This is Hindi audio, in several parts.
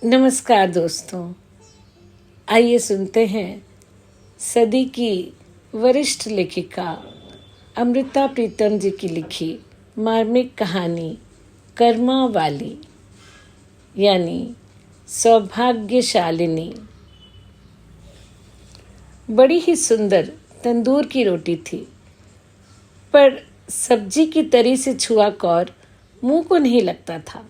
नमस्कार दोस्तों, आइए सुनते हैं सदी की वरिष्ठ लेखिका अमृता प्रीतम जी की लिखी मार्मिक कहानी कर्मा वाली यानी सौभाग्यशालिनी। बड़ी ही सुंदर तंदूर की रोटी थी, पर सब्जी की तरी से छुआ कौर मुंह को नहीं लगता था।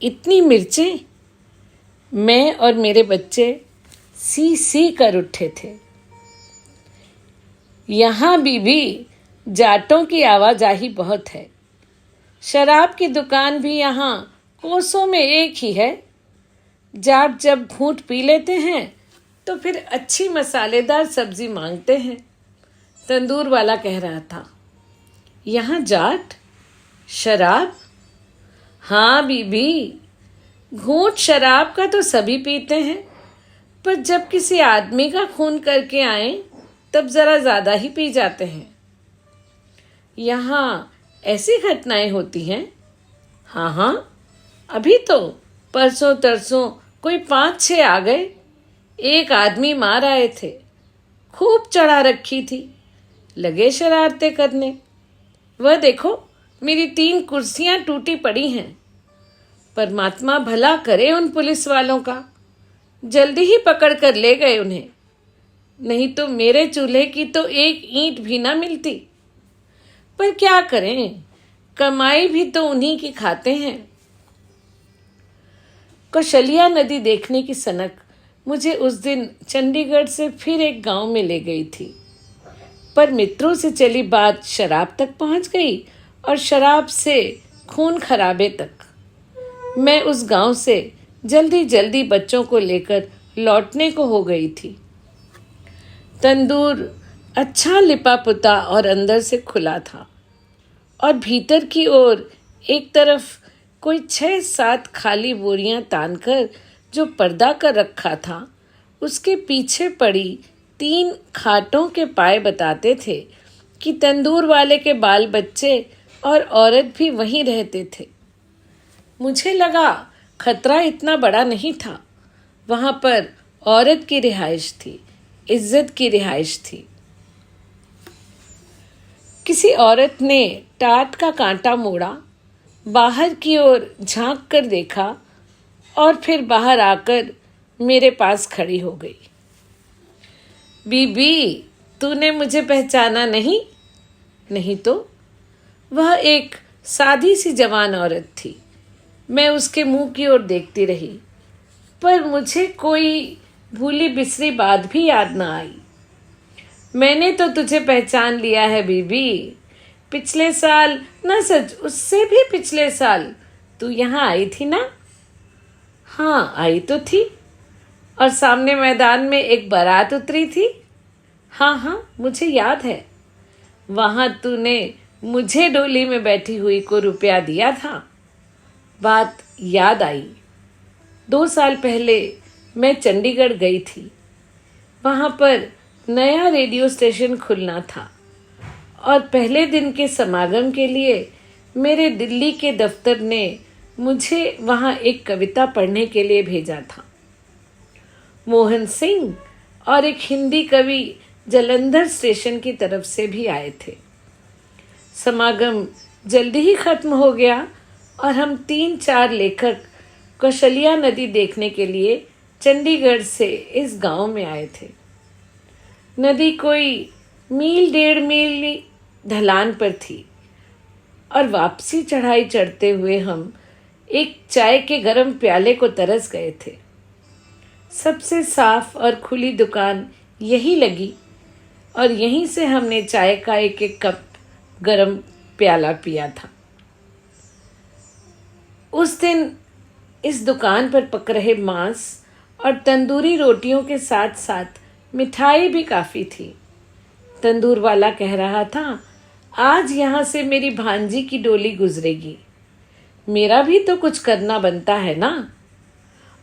इतनी मिर्चें! मैं और मेरे बच्चे सी सी कर उठे थे। यहाँ बीबी जाटों की आवाजाही बहुत है। शराब की दुकान भी यहाँ कोसों में एक ही है। जाट जब घूंट पी लेते हैं तो फिर अच्छी मसालेदार सब्जी मांगते हैं, तंदूर वाला कह रहा था। यहाँ जाट? शराब? हाँ बीबी, घूंट शराब का तो सभी पीते हैं, पर जब किसी आदमी का खून करके आए तब जरा ज्यादा ही पी जाते हैं। यहाँ ऐसी घटनाएं होती हैं? हाँ, अभी तो परसों तरसों कोई 5-6 आ गए। एक आदमी मार आए थे, खूब चढ़ा रखी थी, लगे शरारतें करने। वह देखो, मेरी 3 कुर्सियां टूटी पड़ी हैं। परमात्मा भला करे उन पुलिस वालों का, जल्दी ही पकड़ कर ले गए उन्हें, नहीं तो मेरे चूल्हे की तो एक ईंट भी ना मिलती। पर क्या करें, कमाई भी तो उन्हीं की खाते हैं। कौशलिया नदी देखने की सनक मुझे उस दिन चंडीगढ़ से फिर एक गांव में ले गई थी, पर मित्रों से चली बात शराब तक पहुंच गई और शराब से खून खराबे तक। मैं उस गांव से जल्दी जल्दी बच्चों को लेकर लौटने को हो गई थी। तंदूर अच्छा लिपा पुता और अंदर से खुला था, और भीतर की ओर एक तरफ कोई 6-7 खाली बोरियां तानकर जो पर्दा कर रखा था, उसके पीछे पड़ी 3 खाटों के पाए बताते थे कि तंदूर वाले के बाल बच्चे और औरत भी वहीं रहते थे। मुझे लगा खतरा इतना बड़ा नहीं था। वहां पर औरत की रिहाइश थी, इज्जत की रिहाइश थी। किसी औरत ने टाट का कांटा मोड़ा, बाहर की ओर झांक कर देखा और फिर बाहर आकर मेरे पास खड़ी हो गई। बीबी, तूने मुझे पहचाना नहीं? नहीं तो। वह एक सादी सी जवान औरत थी। मैं उसके मुंह की ओर देखती रही, पर मुझे कोई भूली बिसरी बात भी याद न आई। मैंने तो तुझे पहचान लिया है बीबी। पिछले साल, न सच उससे भी पिछले साल तू यहाँ आई थी ना? हाँ, आई तो थी। और सामने मैदान में एक बारात उतरी थी। हाँ, मुझे याद है। वहां तूने मुझे डोली में बैठी हुई को रुपया दिया था। बात याद आई। 2 साल पहले मैं चंडीगढ़ गई थी। वहां पर नया रेडियो स्टेशन खुलना था, और पहले दिन के समागम के लिए मेरे दिल्ली के दफ्तर ने मुझे वहां एक कविता पढ़ने के लिए भेजा था। मोहन सिंह और एक हिंदी कवि जालंधर स्टेशन की तरफ से भी आए थे। समागम जल्दी ही खत्म हो गया और हम 3-4 लेखक कौशलिया नदी देखने के लिए चंडीगढ़ से इस गांव में आए थे। नदी कोई 1-1.5 मील ढलान पर थी, और वापसी चढ़ाई चढ़ते हुए हम एक चाय के गरम प्याले को तरस गए थे। सबसे साफ और खुली दुकान यही लगी, और यहीं से हमने चाय का एक कप गरम प्याला पिया था। उस दिन इस दुकान पर पक रहे मांस और तंदूरी रोटियों के साथ साथ मिठाई भी काफी थी। तंदूर वाला कह रहा था, आज यहाँ से मेरी भांजी की डोली गुजरेगी, मेरा भी तो कुछ करना बनता है ना।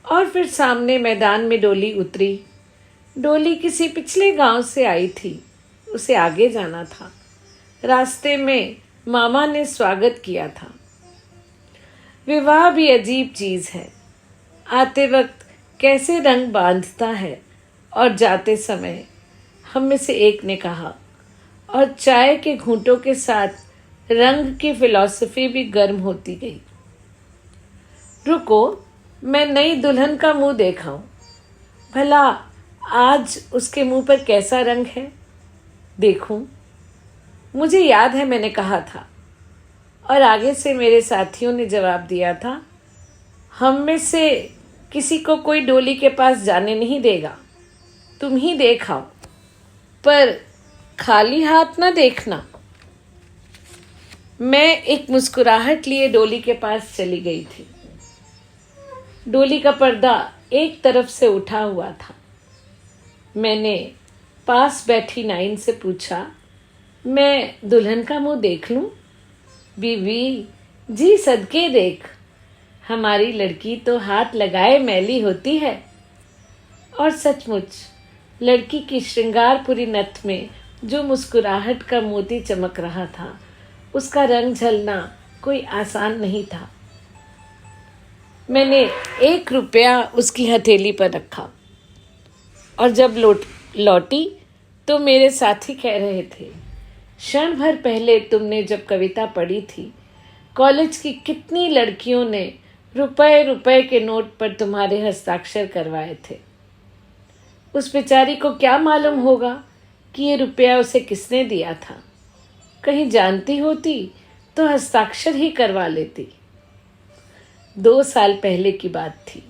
और फिर सामने मैदान में डोली उतरी। डोली किसी पिछले गांव से आई थी, उसे आगे जाना था। रास्ते में मामा ने स्वागत किया था। विवाह भी अजीब चीज है। आते वक्त कैसे रंग बांधता है और जाते समय, हम में से एक ने कहा। और चाय के घूंटों के साथ रंग की फिलॉसफी भी गर्म होती गई। रुको, मैं नई दुल्हन का मुंह देखाऊं। भला आज उसके मुंह पर कैसा रंग है, देखूं। मुझे याद है मैंने कहा था, और आगे से मेरे साथियों ने जवाब दिया था, हम में से किसी को कोई डोली के पास जाने नहीं देगा, तुम ही देख आओ, पर खाली हाथ ना देखना। मैं एक मुस्कुराहट लिए डोली के पास चली गई थी। डोली का पर्दा एक तरफ से उठा हुआ था। मैंने पास बैठी नाइन से पूछा, मैं दुल्हन का मुंह देख लूं? बीवी जी सदके देख, हमारी लड़की तो हाथ लगाए मैली होती है। और सचमुच लड़की की श्रृंगारपुरी नथ में जो मुस्कुराहट का मोती चमक रहा था, उसका रंग झलना कोई आसान नहीं था। मैंने 1 रुपया उसकी हथेली पर रखा, और जब लौटी तो मेरे साथी कह रहे थे, क्षण भर पहले तुमने जब कविता पढ़ी थी, कॉलेज की कितनी लड़कियों ने रुपए रुपए के नोट पर तुम्हारे हस्ताक्षर करवाए थे। उस बेचारी को क्या मालूम होगा कि ये रुपया उसे किसने दिया था। कहीं जानती होती तो हस्ताक्षर ही करवा लेती। 2 साल पहले की बात थी।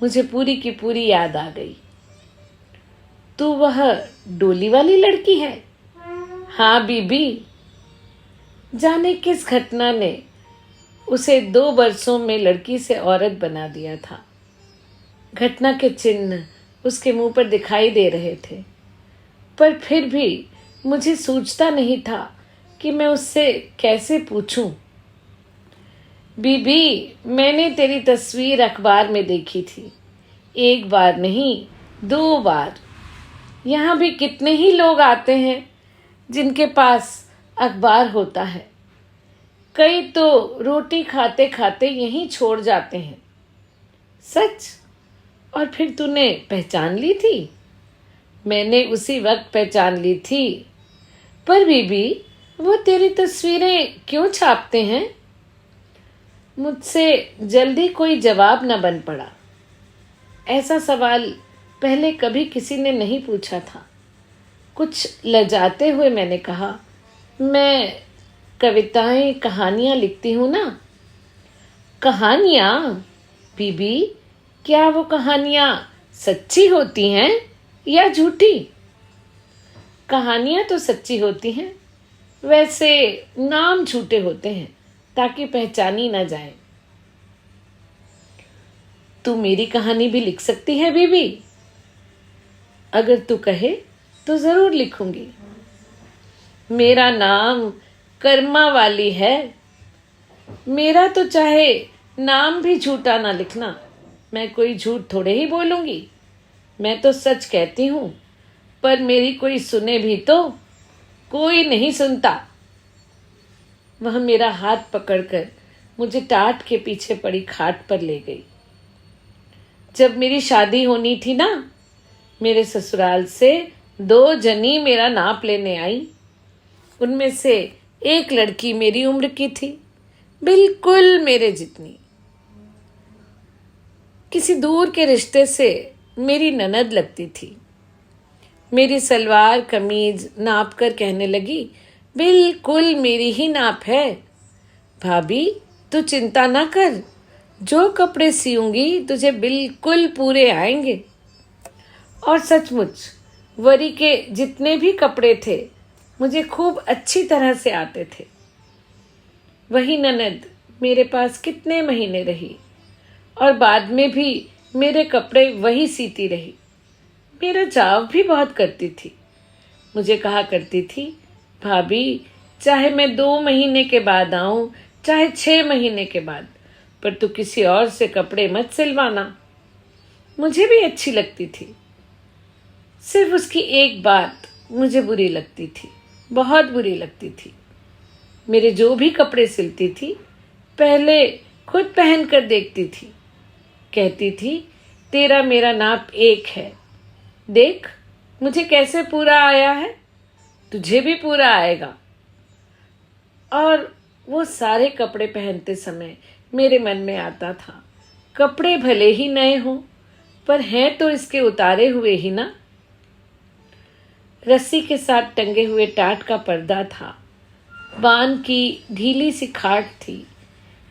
मुझे पूरी की पूरी याद आ गई। तू वह डोली वाली लड़की है? हाँ बीबी। जाने किस घटना ने उसे 2 वर्षों में लड़की से औरत बना दिया था। घटना के चिन्ह उसके मुंह पर दिखाई दे रहे थे, पर फिर भी मुझे सूझता नहीं था कि मैं उससे कैसे पूछूं। बीबी, मैंने तेरी तस्वीर अखबार में देखी थी, 1 बार नहीं 2 बार। यहाँ भी कितने ही लोग आते हैं जिनके पास अखबार होता है। कई तो रोटी खाते खाते यहीं छोड़ जाते हैं। सच? और फिर तूने पहचान ली थी? मैंने उसी वक्त पहचान ली थी। पर बीबी, वो तेरी तस्वीरें क्यों छापते हैं? मुझसे जल्दी कोई जवाब न बन पड़ा। ऐसा सवाल पहले कभी किसी ने नहीं पूछा था। कुछ लजाते हुए मैंने कहा, मैं कविताएं कहानियां लिखती हूं ना। कहानियां? बीबी, क्या वो कहानियां सच्ची होती हैं या झूठी? कहानियां तो सच्ची होती हैं, वैसे नाम झूठे होते हैं ताकि पहचानी ना जाए। तू मेरी कहानी भी लिख सकती है बीबी। अगर तू कहे तो जरूर लिखूंगी। मेरा नाम कर्मा वाली है। मेरा तो चाहे नाम भी झूठा ना लिखना, मैं कोई झूठ थोड़े ही बोलूंगी। मैं तो सच कहती हूं, पर मेरी कोई सुने भी तो? कोई नहीं सुनता। वह मेरा हाथ पकड़कर मुझे टाट के पीछे पड़ी खाट पर ले गई। जब मेरी शादी होनी थी ना, मेरे ससुराल से 2 जनी मेरा नाप लेने आई। उनमें से एक लड़की मेरी उम्र की थी, बिल्कुल मेरे जितनी। किसी दूर के रिश्ते से मेरी ननद लगती थी। मेरी सलवार कमीज नाप कर कहने लगी, बिल्कुल मेरी ही नाप है। भाभी, तू चिंता ना कर, जो कपड़े सियूंगी तुझे बिल्कुल पूरे आएंगे। और सचमुच वरी के जितने भी कपड़े थे मुझे खूब अच्छी तरह से आते थे। वही ननद मेरे पास कितने महीने रही और बाद में भी मेरे कपड़े वही सीती रही। मेरा चाव भी बहुत करती थी। मुझे कहा करती थी, भाभी, चाहे मैं 2 महीने के बाद आऊं, चाहे 6 महीने के बाद, पर तू किसी और से कपड़े मत सिलवाना। मुझे भी अच्छी लगती थी। सिर्फ उसकी एक बात मुझे बुरी लगती थी, बहुत बुरी लगती थी। मेरे जो भी कपड़े सिलती थी पहले खुद पहन कर देखती थी, कहती थी, तेरा मेरा नाप एक है, देख मुझे कैसे पूरा आया है, तुझे भी पूरा आएगा। और वो सारे कपड़े पहनते समय मेरे मन में आता था, कपड़े भले ही नए हों पर हैं तो इसके उतारे हुए ही ना। रस्सी के साथ टंगे हुए टाट का पर्दा था, बान की ढीली सी खाट थी,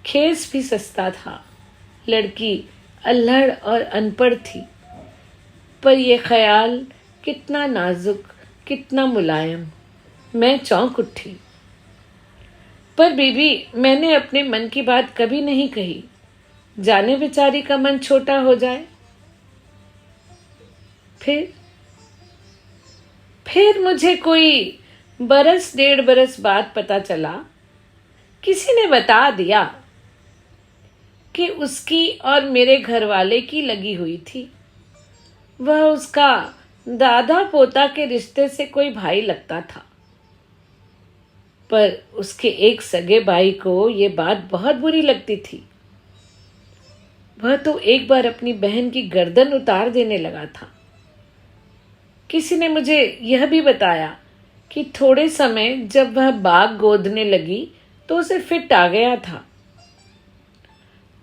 खेस भी सस्ता था। लड़की अल्हड़ और अनपढ़ थी, पर यह ख्याल कितना नाजुक, कितना मुलायम। मैं चौंक उठी। पर बीबी, मैंने अपने मन की बात कभी नहीं कही, जाने बेचारी का मन छोटा हो जाए। फिर मुझे कोई बरस 1.5 बरस बाद पता चला, किसी ने बता दिया कि उसकी और मेरे घर वाले की लगी हुई थी। वह उसका दादा पोता के रिश्ते से कोई भाई लगता था। पर उसके एक सगे भाई को ये बात बहुत बुरी लगती थी। वह तो एक बार अपनी बहन की गर्दन उतार देने लगा था। किसी ने मुझे यह भी बताया कि थोड़े समय जब वह बाग गोदने लगी तो उसे फिट आ गया था।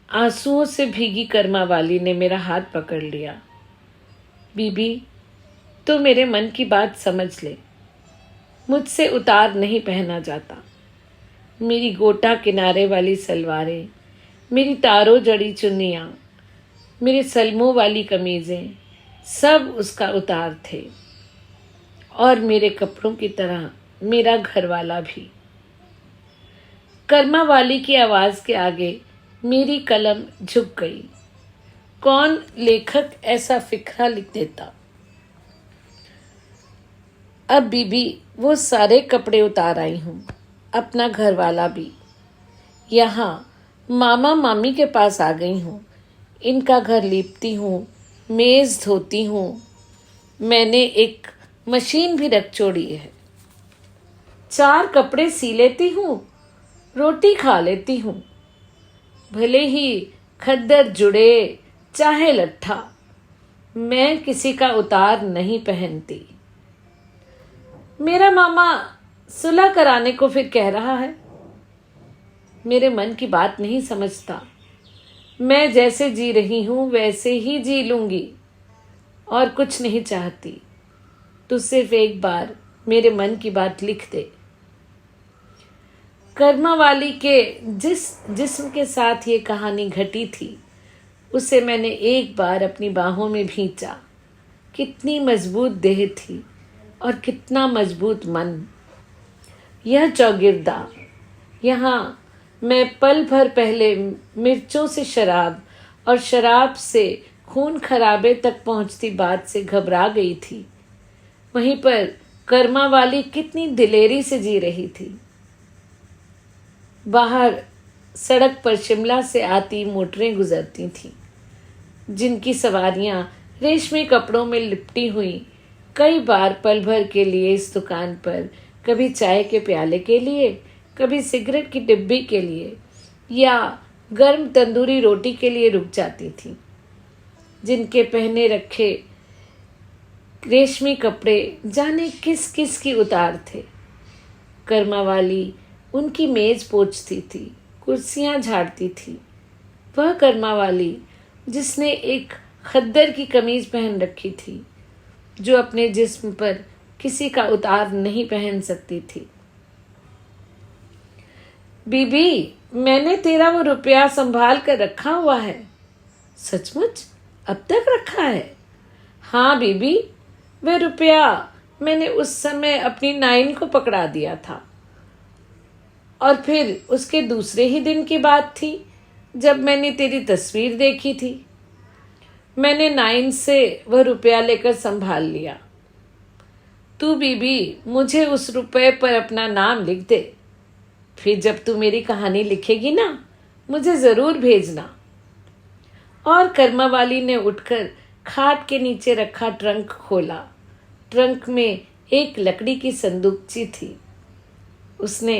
आंसुओं से भीगी कर्मा वाली ने मेरा हाथ पकड़ लिया। बीबी, तो मेरे मन की बात समझ ले, मुझसे उतार नहीं पहना जाता। मेरी गोटा किनारे वाली सलवारें, मेरी तारों जड़ी चुन्नियाँ, मेरे सलमों वाली कमीजें, सब उसका उतार थे। और मेरे कपड़ों की तरह मेरा घरवाला भी। कर्मा वाली की आवाज के आगे मेरी कलम झुक गई। कौन लेखक ऐसा फिक्रा लिख देता। अब बीबी, वो सारे कपड़े उतार आई हूँ, अपना घरवाला भी। यहाँ मामा मामी के पास आ गई हूँ, इनका घर लीपती हूँ, मेज धोती हूँ। मैंने एक मशीन भी रख छोड़ी है। 4 कपड़े सी लेती हूँ, रोटी खा लेती हूँ। भले ही खद्दर जुड़े चाहे लट्ठा, मैं किसी का उतार नहीं पहनती। मेरा मामा सुलह कराने को फिर कह रहा है। मेरे मन की बात नहीं समझता। मैं जैसे जी रही हूं वैसे ही जी लूंगी और कुछ नहीं चाहती। तू सिर्फ एक बार मेरे मन की बात लिख दे। कर्मा वाली के जिस जिस्म के साथ ये कहानी घटी थी, उसे मैंने एक बार अपनी बाहों में भींचा। कितनी मजबूत देह थी और कितना मजबूत मन। यह चौगिरदा, यहाँ मैं पल भर पहले मिर्चों से शराब और शराब से खून खराबे तक पहुंचती बात से घबरा गई थी, वहीं पर कर्मा वाली कितनी दिलेरी से जी रही थी। बाहर सड़क पर शिमला से आती मोटरें गुजरती थीं, जिनकी सवारियां रेशमी कपड़ों में लिपटी हुई कई बार पल भर के लिए इस दुकान पर, कभी चाय के प्याले के लिए, कभी सिगरेट की डिब्बी के लिए या गर्म तंदूरी रोटी के लिए रुक जाती थी। जिनके पहने रखे रेशमी कपड़े जाने किस किस की उतार थे। कर्मा वाली उनकी मेज पोंछती थी, कुर्सियां झाड़ती थी। वह कर्मा वाली जिसने एक खद्दर की कमीज पहन रखी थी, जो अपने जिस्म पर किसी का उतार नहीं पहन सकती थी। बीबी, मैंने तेरा वो रुपया संभाल कर रखा हुआ है। सचमुच? अब तक रखा है? हाँ बीबी, वह रुपया मैंने उस समय अपनी नाइन को पकड़ा दिया था। और फिर उसके दूसरे ही दिन की बात थी जब मैंने तेरी तस्वीर देखी थी। मैंने नाइन से वह रुपया लेकर संभाल लिया। तू बीबी मुझे उस रुपये पर अपना नाम लिख दे। फिर जब तू मेरी कहानी लिखेगी ना, मुझे जरूर भेजना। और कर्मा वाली ने उठकर खाट के नीचे रखा ट्रंक खोला। ट्रंक में एक लकड़ी की संदूकची थी। उसने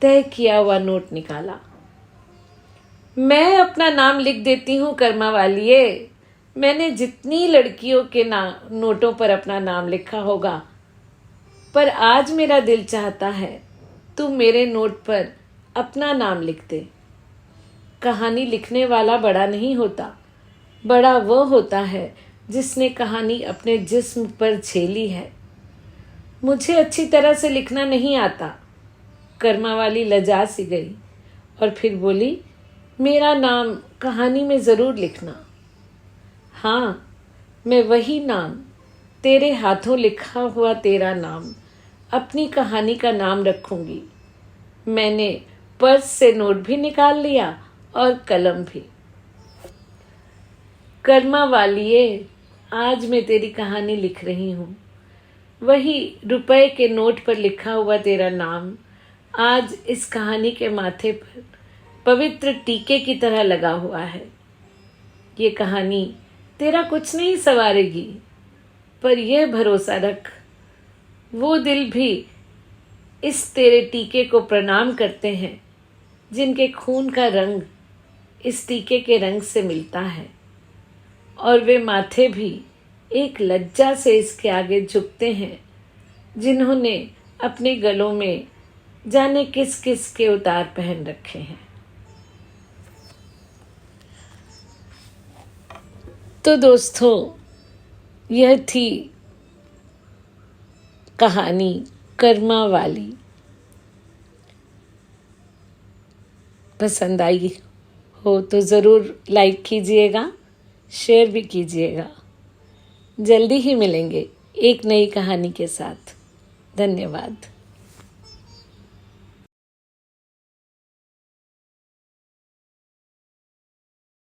तय किया हुआ नोट निकाला। मैं अपना नाम लिख देती हूँ कर्मा वालिए। मैंने जितनी लड़कियों के नोटों पर अपना नाम लिखा होगा, पर आज मेरा दिल चाहता है तू मेरे नोट पर अपना नाम लिख दे। कहानी लिखने वाला बड़ा नहीं होता, बड़ा वो होता है जिसने कहानी अपने जिस्म पर झेली है। मुझे अच्छी तरह से लिखना नहीं आता। कर्मा वाली लजा सी गई और फिर बोली, मेरा नाम कहानी में ज़रूर लिखना। हाँ, मैं वही नाम, तेरे हाथों लिखा हुआ तेरा नाम, अपनी कहानी का नाम रखूंगी। मैंने पर्स से नोट भी निकाल लिया और कलम भी। कर्मा वालिए, आज मैं तेरी कहानी लिख रही हूँ। वही रुपए के नोट पर लिखा हुआ तेरा नाम आज इस कहानी के माथे पर पवित्र टीके की तरह लगा हुआ है। ये कहानी तेरा कुछ नहीं संवारेगी, पर यह भरोसा रख, वो दिल भी इस तेरे टीके को प्रणाम करते हैं जिनके खून का रंग इस टीके के रंग से मिलता है, और वे माथे भी एक लज्जा से इसके आगे झुकते हैं जिन्होंने अपने गलों में जाने किस किस के उतार पहन रखे हैं। तो दोस्तों, यह थी कहानी कर्मा वाली। पसंद आई हो तो ज़रूर लाइक कीजिएगा, शेयर भी कीजिएगा। जल्दी ही मिलेंगे एक नई कहानी के साथ। धन्यवाद।